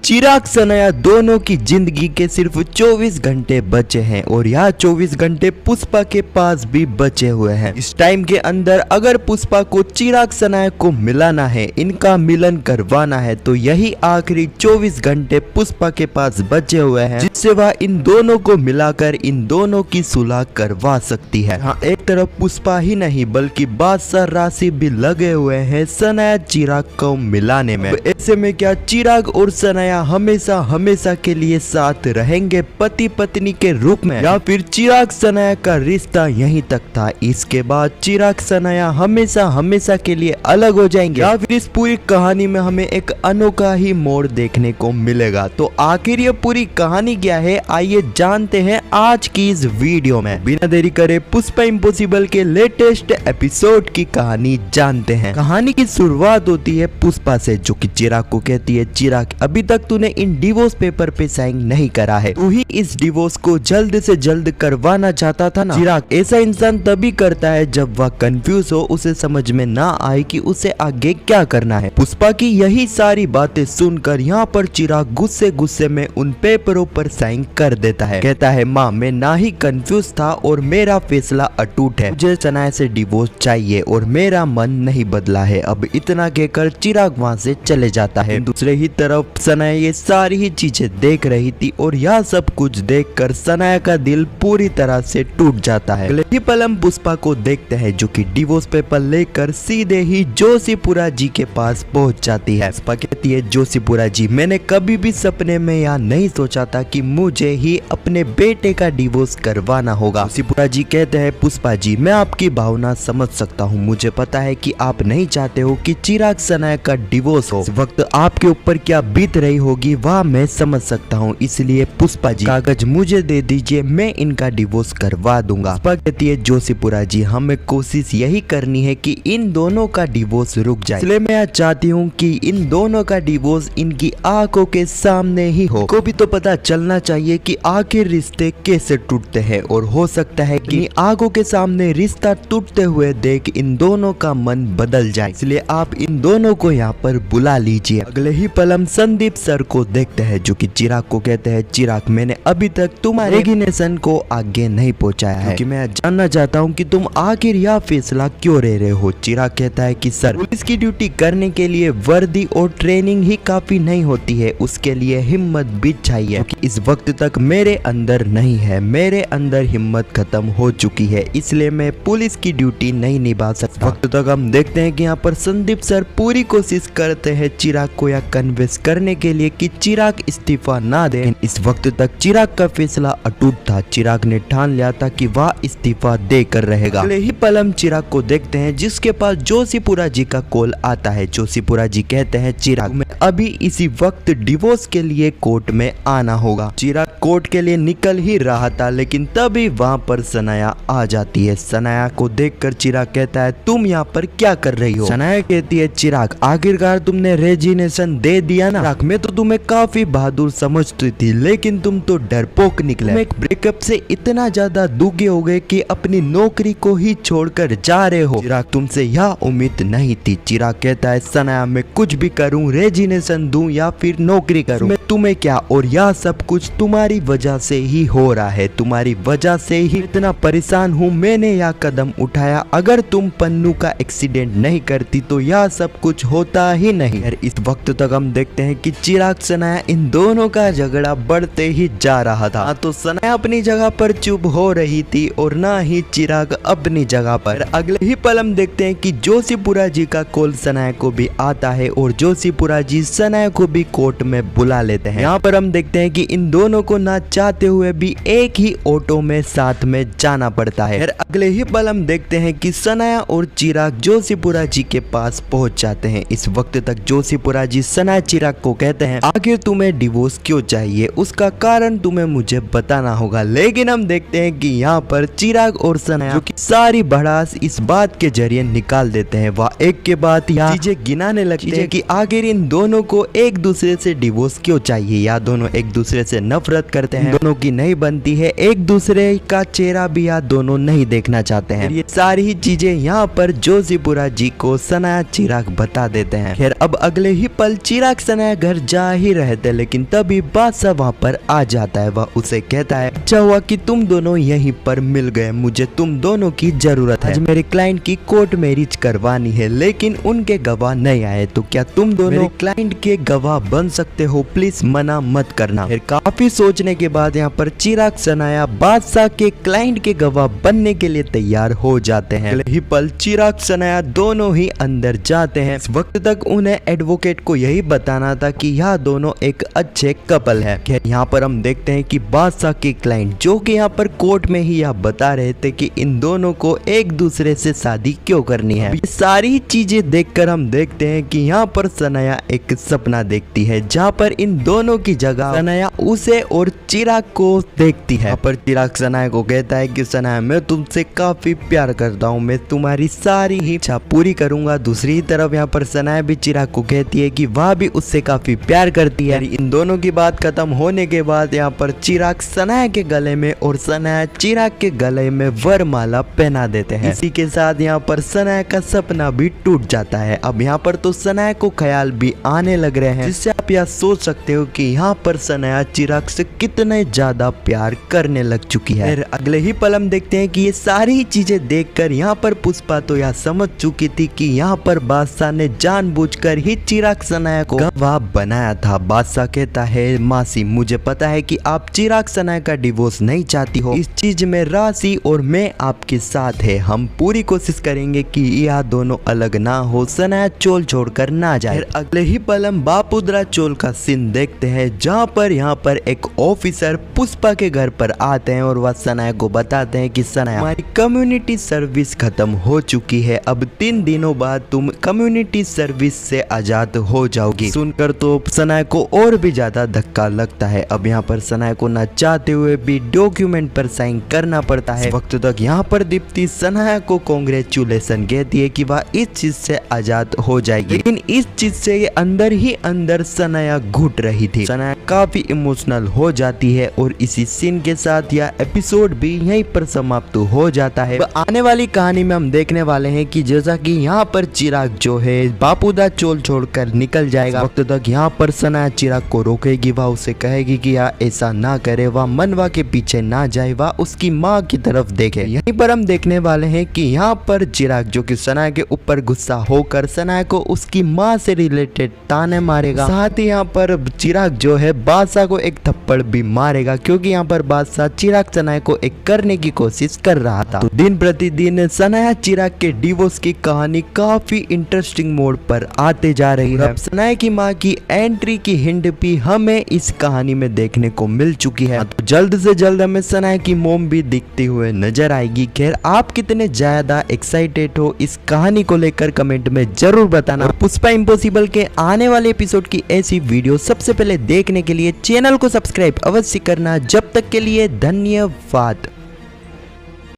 चिराग सनाया दोनों की जिंदगी के सिर्फ 24 घंटे बचे हैं और यह 24 घंटे पुष्पा के पास भी बचे हुए हैं। इस टाइम के अंदर अगर पुष्पा को चिराग सनाया को मिलाना है, इनका मिलन करवाना है, तो यही आखिरी 24 घंटे पुष्पा के पास बचे हुए हैं, जिससे वह इन दोनों को मिलाकर इन दोनों की सुलह करवा सकती है। हाँ, एक तरफ पुष्पा ही नहीं बल्कि बादशाह राशि भी लगे हुए हैं सनाया चिराग को मिलाने में। ऐसे में क्या चिराग और सनाया हमेशा हमेशा के लिए साथ रहेंगे पति पत्नी के रूप में, या फिर चिराग सनाया का रिश्ता यहीं तक था, इसके बाद चिराग सनाया हमेशा हमेशा के लिए अलग हो जाएंगे, या फिर इस पूरी कहानी में हमें एक अनोखा ही मोड़ देखने को मिलेगा। तो आखिर ये पूरी कहानी क्या है, आइए जानते हैं आज की इस वीडियो में। बिना देरी करे पुष्पा इम्पॉसिबल के लेटेस्ट एपिसोड की कहानी जानते हैं। कहानी की शुरुआत होती है पुष्पा से, जो कि चिराग को कहती है, चिराग अभी तक तूने इन डिवोर्स पेपर पे साइन नहीं करा है, तू ही इस डिवोर्स को जल्द से जल्द करवाना चाहता था ना। चिराग ऐसा इंसान तभी करता है जब वह कंफ्यूज हो, उसे समझ में ना आए कि उसे आगे क्या करना है। पुष्पा की यही सारी बातें सुनकर यहाँ पर चिराग गुस्से गुस्से में उन पेपरों पर साइन कर देता है। कहता है, माँ मैं ना ही कंफ्यूज था और मेरा फैसला अटूट है, मुझे सनाया से डिवोर्स चाहिए और मेरा मन नहीं बदला है। अब इतना कहकर चिराग वहाँ से चले जाता है। दूसरे ही तरफ सनाया ये सारी ही चीजें देख रही थी और यह सब कुछ देखकर सनाया का दिल पूरी तरह से टूट जाता है। अगले ही पल हम पुष्पा को देखते हैं, जो कि डिवोर्स पेपर लेकर सीधे ही जोशीपुरा जी के पास पहुंच जाती है। पुष्पा कहती है, जोशीपुरा जी मैंने कभी भी सपने में या नहीं सोचा था कि मुझे ही अपने बेटे का डिवोर्स करवाना होगा। जोशीपुरा जी कहते हैं, पुष्पा जी मैं आपकी भावना समझ सकता हूँ, मुझे पता है कि आप नहीं चाहते हो कि चिराग सनाया का डिवोर्स हो। इस वक्त आपके ऊपर क्या बीत रही होगी वह मैं समझ सकता हूँ, इसलिए पुष्पा जी कागज मुझे दे दीजिए, मैं इनका डिवोर्स करवा दूंगा। पुष्पा कहती है, जोशीपुरा जी हमें कोशिश यही करनी है कि इन दोनों का डिवोर्स रुक जाए, इसलिए मैं चाहती हूँ कि इन दोनों का डिवोर्स इनकी आंखों के सामने ही हो। को भी तो पता चलना चाहिए कि आखिर रिश्ते कैसे टूटते हैं, और हो सकता है कि आंखों के सामने रिश्ता टूटते हुए देख इन दोनों का मन बदल जाए, इसलिए आप इन दोनों को यहाँ पर बुला लीजिए। अगले ही पल हम संदीप सर को देखते हैं, जो कि चिराग को कहते हैं, चिराग मैंने अभी तक तुम्हारे रेजिग्नेशन को आगे नहीं पहुंचाया है, क्योंकि मैं जानना चाहता हूं कि तुम आखिर यह फैसला क्यों ले रहे हो। चिराग कहता है कि सर पुलिस की ड्यूटी करने के लिए वर्दी और ट्रेनिंग ही काफी नहीं होती है, उसके लिए हिम्मत भी चाहिए, क्योंकि इस वक्त तक मेरे अंदर नहीं है, मेरे अंदर हिम्मत खत्म हो चुकी है, इसलिए मैं पुलिस की ड्यूटी नहीं निभा सकता। वक्त तक हम देखते हैं कि यहाँ पर संदीप सर पूरी कोशिश करते हैं चिराग को यह कन्विंस करने के लिए कि चिराग इस्तीफा ना दे। इस वक्त तक चिराग का फैसला अटूट था, चिराग ने ठान लिया था कि वह इस्तीफा देकर रहेगा। अगले ही पल हम चिराग को देखते हैं, जिसके पास जोशीपुरा जी का कॉल आता है। जोशीपुरा जी कहते हैं, चिराग में अभी इसी वक्त डिवोर्स के लिए कोर्ट में आना होगा। चिराग कोर्ट के लिए निकल ही रहा था, लेकिन तभी वहाँ पर सनाया आ जाती है। सनाया को देखकर चिराग कहता है, तुम यहाँ पर क्या कर रही हो। सनाया कहती है, चिराग आखिरकार तुमने रेजिग्नेशन दे दिया ना। चिराग मैं तो तुम्हें काफी बहादुर समझती थी, लेकिन तुम तो डरपोक निकले। तुम एक ब्रेकअप से इतना ज्यादा दुखी हो गए कि अपनी नौकरी को ही छोड़कर जा रहे हो। चिराग तुमसे यह उम्मीद नहीं थी। चिराग कहता है, सनाया मैं कुछ भी करूं, रेजिग्नेशन दूं या फिर नौकरी करूं, मैं तुम्हें क्या, और यह सब कुछ तुम्हारी वजह से ही हो रहा है, तुम्हारी वजह से ही इतना परेशान हूँ। मैंने यह कदम उठाया, अगर तुम पन्नू का एक्सीडेंट नहीं करती तो यह सब कुछ होता ही नहीं। इस वक्त तक हम देखते हैं कि चिराग सनाया इन दोनों का झगड़ा बढ़ते ही जा रहा था। तो सनाया अपनी जगह पर चुप हो रही थी और ना ही चिराग अपनी जगह पर। अगले ही पल हम देखते हैं कि जोशीपुरा जी का कॉल सनाया को भी आता है और जोशीपुरा जी सनाया को भी कोर्ट में बुला लेते हैं। यहाँ पर हम देखते हैं कि इन दोनों को ना चाहते हुए भी एक ही ऑटो में साथ में जाना पड़ता है। अगले ही पल हम देखते हैं कि सनाया और चिराग जोशीपुरा जी के पास पहुंच जाते हैं। इस वक्त तक जोशीपुरा जी सनाया चिराग को कहते हैं, आखिर तुम्हें डिवोर्स क्यों चाहिए, उसका कारण तुम्हें मुझे बताना होगा। लेकिन हम देखते हैं कि यहाँ पर चिराग और सनाया जो कि सारी भड़ास इस बात के जरिए निकाल देते हैं, वह एक के बाद यहाँ चीजें गिनाने लगते हैं कि आखिर इन दोनों को एक दूसरे से डिवोर्स क्यों चाहिए। या दोनों एक दूसरे से नफरत करते हैं, दोनों की नहीं बनती है, एक दूसरे का चेहरा भी या दोनों नहीं देखना चाहते हैं। ये सारी चीजें यहाँ पर जोशीपुरा जी को सनाया चिराग बता देते हैं। खैर अब अगले ही पल चिराग सनाया घर जा ही रहे थे, लेकिन तभी बादशाह वहाँ पर आ जाता है। वह उसे कहता है अच्छा हुआ कि तुम दोनों यहीं पर मिल गए, मुझे तुम दोनों की जरूरत है। आज मेरे क्लाइंट की कोर्ट मैरिज करवानी है, लेकिन उनके गवाह नहीं आए, तो क्या तुम दोनों मेरे क्लाइंट के गवाह बन सकते हो? प्लीज मना मत करना। फिर काफी सोचने के बाद यहाँ पर चिराग सनाया बादशाह के क्लाइंट के गवाह बनने के लिए तैयार हो जाते हैं। अगले ही पल चिराग सनाया दोनों ही अंदर जाते हैं। इस वक्त तक उन्हें एडवोकेट को यही बताना था कि यह दोनों एक अच्छे कपल है। यहाँ पर हम देखते हैं कि बादशाह के क्लाइंट जो कि यहाँ पर कोर्ट में ही यह बता रहे थे कि इन दोनों को एक दूसरे से शादी क्यों करनी है। ये सारी चीजें देखकर हम देखते हैं कि यहाँ पर सनाया एक सपना देखती है, जहाँ पर इन दोनों की जगह सनाया उसे और चिराग को देखती है। यहाँ पर चिराग सनाया को कहता है कि सनाया मैं तुमसे काफी प्यार करता हूँ, मैं तुम्हारी सारी ही इच्छा पूरी करूंगा। दूसरी तरफ यहाँ पर सनाया भी चिराग को कहती है कि वह भी उससे काफी प्यार करती है। इन दोनों की बात खत्म होने के बाद यहाँ पर चिराग सनाया के गले में और सनाया चिराग के गले में वरमाला पहना देते हैं। इसी के साथ यहाँ पर सनाया का सपना भी टूट जाता है। अब यहाँ पर तो सनाया को ख्याल भी आने लग रहे हैं, जिससे आप यह सोच सकते हो कि यहाँ पर सनाया चिराग से कितने ज्यादा प्यार करने लग चुकी है। फिर अगले ही पल हम देखते हैं कि ये सारी चीजें देखकर यहाँ पर पुष्पा तो यह समझ चुकी थी कि यहाँ पर बादशाह ने जानबूझकर ही चिराग सनाया को गवाह बनाया था। बादशाह कहता है मासी मुझे पता है कि आप चिराग सनाया का डिवोर्स नहीं चाहती हो, इस चीज में राशि और मैं आपके साथ है, हम पूरी कोशिश करेंगे कि यह दोनों अलग ना हो, सनाया चोल छोड़कर ना जाए। फिर अगले ही पल हम बापुद्रा चोल का सीन देखते हैं, जहाँ पर यहाँ पर एक ऑफिसर पुष्पा के घर पर आते हैं और वह सनाया को बताते हैं कि सनाया हमारी कम्युनिटी सर्विस खत्म हो चुकी है, अब 3 दिनों बाद तुम कम्युनिटी सर्विस से आजाद हो जाओगी। सुनकर तो सनाया को और भी ज्यादा धक्का लगता है। अब यहाँ पर सनाया को न चाहते हुए भी डॉक्यूमेंट पर साइन करना पड़ता है। वक्त तक यहाँ पर दीप्ति सनाया को कांग्रेचुलेशन कहती है कि वह इस चीज से आजाद हो जाएगी, लेकिन इस चीज से ये अंदर ही अंदर सनाया घुट रही थी। सनाया काफी इमोशनल हो जाती है और इसी सीन के साथ यह एपिसोड भी यहीं पर समाप्त हो जाता है। आने वाली कहानी में हम देखने वाले हैं कि जैसा कि यहाँ पर चिराग जो है बापुदा चोल छोड़कर निकल जाएगा, वक्त तक यहाँ पर सनाया चिराग को रोकेगी, वह उसे कहेगी कि यह ऐसा ना करे, वह मनवा के पीछे ना जाए, वह उसकी माँ की तरफ देखे। यहीं पर हम देखने वाले हैं कि यहाँ पर चिराग जो कि सनाया के ऊपर गुस्सा होकर सनाया को उसकी माँ से रिलेटेड ताने मारेगा। साथ ही यहाँ पर चिराग जो है बादशाह को एक थप्पड़ भी मारेगा, क्योंकि यहाँ पर बादशाह चिराग सनाया को एक करने की कोशिश कर रहा था। तो दिन प्रतिदिन सनाया चिराग के डिवोर्स की कहानी काफी इंटरेस्टिंग मोड पर आते जा रही है। सनाया की माँ की एंट्री की हिंट भी हमें इस कहानी में देखने को मिल चुकी है। तो जल्द से जल्द हमें सनाया की मोम भी दिखते हुए नजर आएगी। खैर आप कितने ज्यादा एक्साइटेड हो इस कहानी को लेकर कमेंट में जरूर बताना। पुष्पा इम्पॉसिबल के आने वाले एपिसोड की ऐसी वीडियो सबसे पहले देखने के लिए चैनल को सब्सक्राइब अवश्य करना। जब तक के लिए धन्यवाद।